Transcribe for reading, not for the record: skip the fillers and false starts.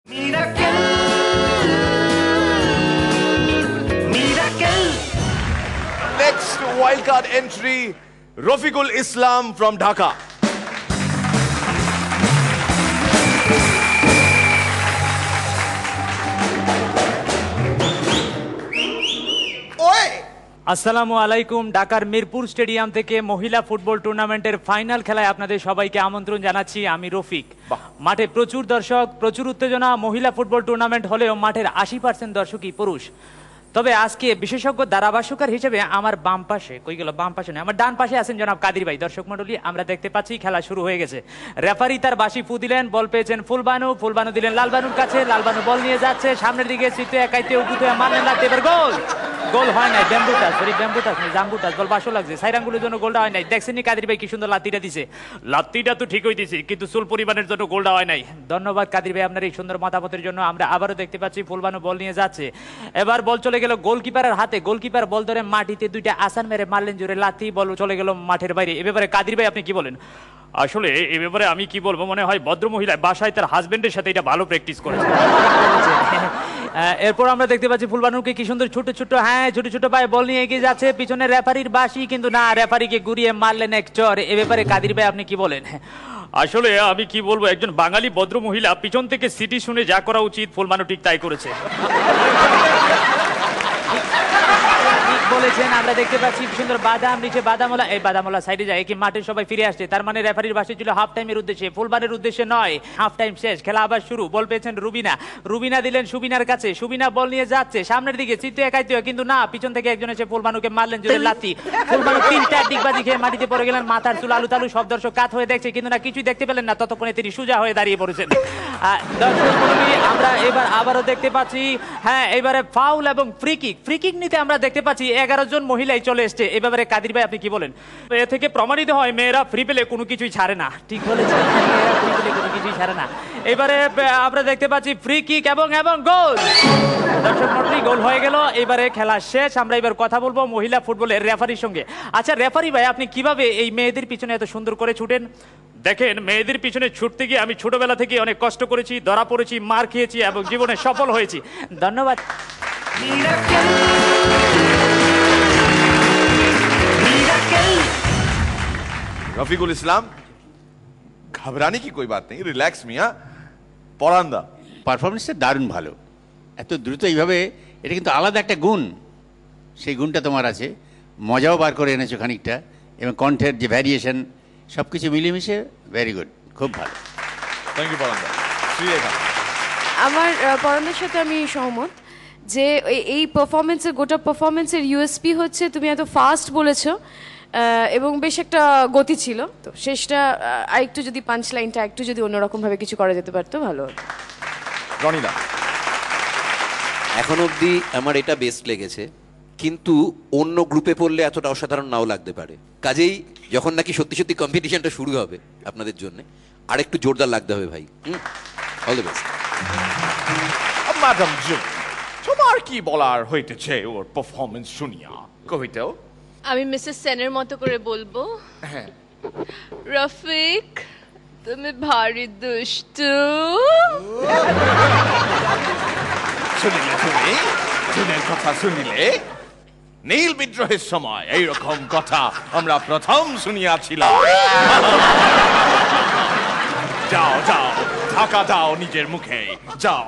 Miracle, miracle. Next wildcard entry, Rafiqul Islam from Dhaka. আসসালামু আলাইকুম। ঢাকার মিরপুর স্টেডিয়াম থেকে মহিলা ফুটবল টুর্নামেন্টের ফাইনাল খেলায় আপনাদের সবাইকে আমন্ত্রণ জানাচ্ছি। আমি রফিক। মাঠে প্রচুর দর্শক, প্রচুর উত্তেজনা। মহিলা ফুটবল টুর্নামেন্ট হলেও মাঠের 80% দর্শকই পুরুষ। তবে আজকে বিশেষজ্ঞ ধারাভাষ্যকার হিসেবে আমার বাম পাশে, কই গেল, বাম পাশে নয়, আমার ডান পাশে আছেন জনাব কাদির ভাই। দর্শক মণ্ডলী, আমরা দেখতে পাচ্ছি খেলা শুরু হয়ে গেছে। রেফারি তার বাঁশি ফু দিলেন, বল পেয়েছেন ফুলবানু, ফুলবানু দিলেন লালবানুর কাছে, লালবানু বল নিয়ে যাচ্ছে সামনের দিকে, সিটে একাইতে উপুতে মারলেন লাগতে, এবার গোল। গোল হয় নাই, ব্যাম্বুটাস, সরি ব্যাম্বুটাস নয়, জাম্বুটাস, বল বাসও লাগছে। সাইরাঙ্গুলের জন্য গোলটা হয় নাই। দেখছেন নি কাদির ভাই কি সুন্দর লাত্তিটা দিছে। লাত্তিটা তো ঠিকই দিছে, কিন্তু সুল পরিমাণের জন্য গোলটা হয় নাই। ধন্যবাদ কাদির ভাই আপনার এই সুন্দর মতামতের জন্য। আমরা আবারও দেখতে পাচ্ছি ফুলবানু বল নিয়ে যাচ্ছে। এবার বল চলে গেল গোলকিপারের হাতে। গোলকিপার বল ধরে মাটিতে দুইটা আসান মেরে মারলেন জোরে লাথি, বল চলে গেল মাঠের বাইরে। এ ব্যাপারে কাদির ভাই আপনি কি বলেন? আসলে এ ব্যাপারে আমি কি বলবো, মনে হয় ভদ্রমহিলা বাসায় তার হাজবেন্ডের সাথে এটা ভালো প্র্যাকটিস করেছে। এরপর আমরা দেখতে পাচ্ছি ফুলবানুকে কি সুন্দর ছোট ছোট, হ্যাঁ ছোট ছোট পায়ে বল নিয়ে এগিয়ে যাচ্ছে। পিছনে রেফারির বাঁশি, কিন্তু না, রেফারিকে ঘুরিয়ে মারলেন এক চর। এ ব্যাপারে কাদির ভাই আপনি কি বলেন? আসলে আমি কি বলবো, একজন বাঙালি ভদ্র মহিলা পিছন থেকে সিটি শুনে যা করা উচিত ফুলবানু ঠিক তাই করেছে। বলেছেন। আমরা দেখতে পাচ্ছি সুন্দর বাদাম, নিচে বাদামওয়ালা, এই বাদামওয়ালা সাইডে যায় কি মাঠে সবাই ফিরে আসছে। তার মানে রেফারির বাঁশি ছিল হাফ টাইমের উদ্দেশ্যে, ফুলবানের উদ্দেশ্যে নয়। হাফ টাইম শেষ, খেলা আবার শুরু। বল পেয়েছেন রুবিনা, রুবিনা দিলেন সুবিনার কাছে, সুবিনা বল নিয়ে যাচ্ছে সামনের দিকে, চিত্তে একাইতে, কিন্তু না, পিছন থেকে একজন এসে ফুলবানুকে মারলেন জোরে লাথি। ফুলবানু 3টা ডিগবাজি খেয়ে মাটিতে পড়ে গেলেন, মাথার চুল আলু তালু। সব দর্শক কাত হয়ে দেখছে, কিন্তু না, কিছুই দেখতে পেলেন না। ততক্ষণে তিনি সোজা হয়ে দাঁড়িয়ে পড়েছেন। দর্শক মণ্ডলী, আমরা এবার আবারও দেখতে পাচ্ছি, হ্যাঁ এবারে ফাউল এবং ফ্রি কিক। ফ্রি কিক নিতে আমরা দেখতে পাচ্ছি 11 জন মহিলাই চলে এসছে। এ ব্যাপারে কাদির ভাই আপনি কি বলেন? এ থেকে প্রমাণিত হয় মেয়েরা ফ্রি পেলে কোনো কিছুই ছাড়ে না। ঠিক বলেছেন, মেয়েরা ফ্রি পেলে কোনো কিছুই ছাড়ে না। এবারে আমরা দেখতে পাচ্ছি ফ্রি কিক এবং গোল। দর্শক মণ্ডলী, গোল হয়ে গেল। এবারে খেলা শেষ। আমরা এবার কথা বলবো মহিলা ফুটবলের রেফারির সঙ্গে। আচ্ছা রেফারি ভাই, আপনি কিভাবে এই মেয়েদের পিছনে এত সুন্দর করে ছুটেন? দেখেন, মেয়েদের পিছনে ছুটতে গিয়ে আমি ছোটবেলা থেকে অনেক কষ্ট করেছি, ধরা পড়েছি, মার খেয়েছি এবং জীবনে সফল হয়েছি। ধন্যবাদ। रफीकुल इस्लाम, घबराने की कोई बात नहीं, रिलैक्स मियां। পরান্দা পারফরমেন্সটা দারুণ ভালো। এত দ্রুত এইভাবে, এটা কিন্তু আলাদা একটা গুণ, সেই গুণটা তোমার আছে। মজাও বার করে এনেছো খানিকটা, এবং কণ্ঠের যে ভ্যারিয়েশন সব কিছু মিলেমিশে ভেরি গুড, খুব ভালো। Thank you পরান্দা। শ্রীরেখা, আমার পরান্দার সাথে আমি সহমত যে এই পারফরমেন্সের, গোটা পারফরমেন্সের ইউএসপি হচ্ছে তুমি এত ফাস্ট বলেছো এবং বেশ একটা গতি ছিল। তো শেষটা আরেকটু যদি পাঞ্চ লাইনটা একটু যদি অন্যরকম ভাবে কিছু করা যেতে পারতো ভালো হতো। রনিদা, এখন অবধি আমার এটা বেস্ট লেগেছে, কিন্তু অন্য গ্রুপে পড়লে এতটা অসাধারণ নাও লাগতে পারে। কাজেই যখন নাকি সত্যি সত্যি কম্পিটিশনটা শুরু হবে আপনাদের জন্য, আরেকটু জোরদার লাগতে হবে ভাই। All the best. ম্যাডাম জু, তোমার কি বলার হইতেছে ওর পারফরমেন্স শুনিয়া? কবিতাও আমি মিসেস সেনের মতো করে বলবো, হ্যাঁ, রফিক তুমি ভারী দুষ্টু। শুনিলে তুমি, জুনের কথা শুনিলে, নীল বিদ্রোহের সময় এইরকম কথা আমরা প্রথম শুনিয়াছিলাম। যাও যাও, ঢাকা দাও নিজের মুখে, যাও।